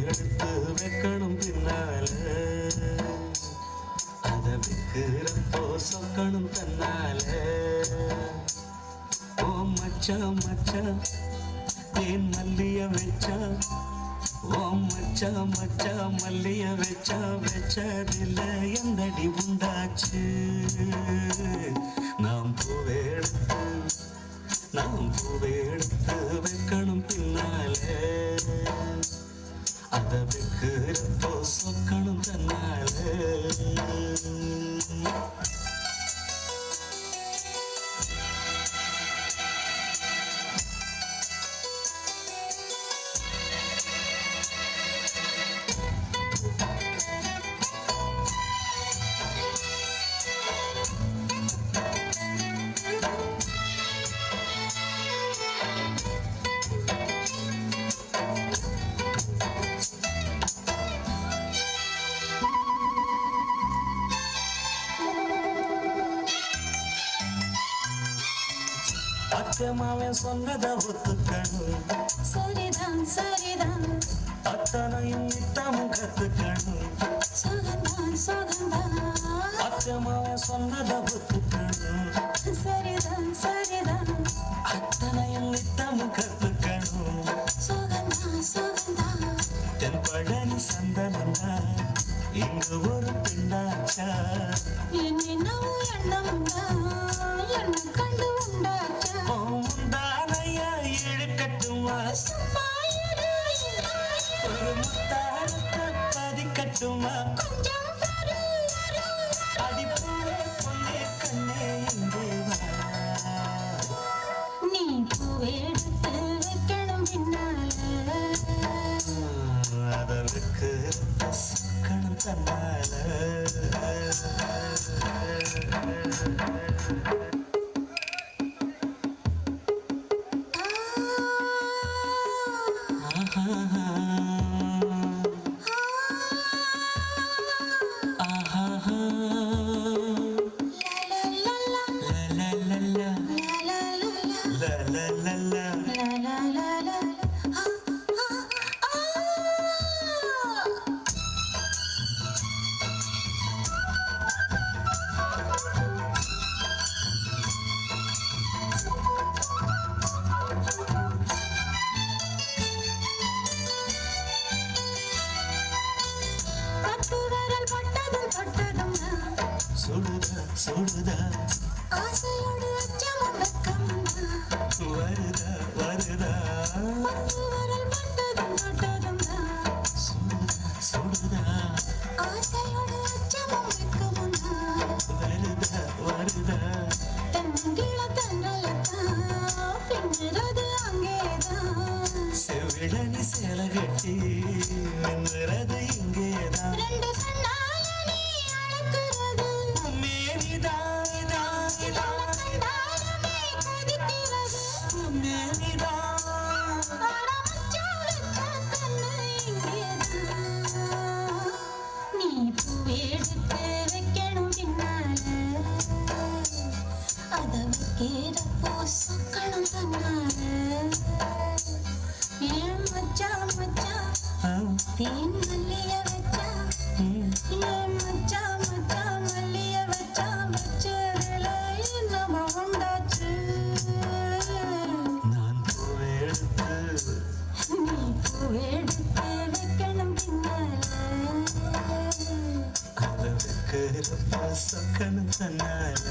எடுத்து வைக்கணும் பின்னால அத விக்கிறப்போ சொக்கணும் தன்னால ஓ மச்சான் மச்சான் தேன் மல்லிய வச்சா ஓ மச்சான் மச்சான் மல்லிய வச்சா வச்சதில்ல எந்தடி உண்டாச்சு நாம் பூவெடுத்து வைக்கணும் பின்னாலே அத வைக்கிறப்போ சொக்கணும் தன்னாலே அச்சமாவன் சொன்னத ஒத்துக்கணும் சரிதான் சரிதான் அத்தனையும் நித்தமும் கத்துக்கணும் சுகந்தான் சுகந்தான் அச்சமாவன் சொன்னத ஒத்துக்கணும் சரிதான் சரிதான் அத்தனையும் நித்தமும் கத்துக்கணும் சுகந்தான் சுகந்தான் தென் பழனி சந்தனந்தா இங்கு ஒரு பெண்ணாச்சா என்னென்னவோ எண்ணமுண்டா என்ன கண்டு உண்டாச்சா உண்டானையா இழுக்கட்டுமா சும்மா இரு ஒரு முத்தாரத்தை பதிக்கட்டுமா கொஞ்சம் தரு அடிப்பூரே பொண்ணே கண்ணே எங்கே வா நீ பூவெடுத்து வைக்கணும் பின்னால அதற்கு சொக்கணும் தன்னால சுடுதா ஆசையோடு அச்சமும் வெக்கமும் வருதா வருதா வரல் பட்டதும் சுடுதா ஆசையோடு அச்சமும் வெக்கமும் வருதா வருதா தங்கில தன்னலத்தான் பின்னுறது அங்கேதான் செவிழனி சேல கட்டி நின்னுறது இங்கேதான் ரெண்டு கண்ணால நீ அழைக்கிறது கண்டாலுமே கொதிக்கிறது நீ பூவெடுத்து வைக்கணும் பின்னால அத வைக்கிறப்போ சொக்கணும் தன்னால ஏன் மச்சான் மச்சான் தேன் மல்லிய வச்சா ஏன் மச்சான் மச்சான் மல்லிய வச்சா வச்சதுல என்னமோ உண்டாச்சு நான் பூவெடுத்து நீ பூவெடுத்து வைக்கணும் பின்னால அத வைக்கிறப்ப சொக்கணும் தன்னால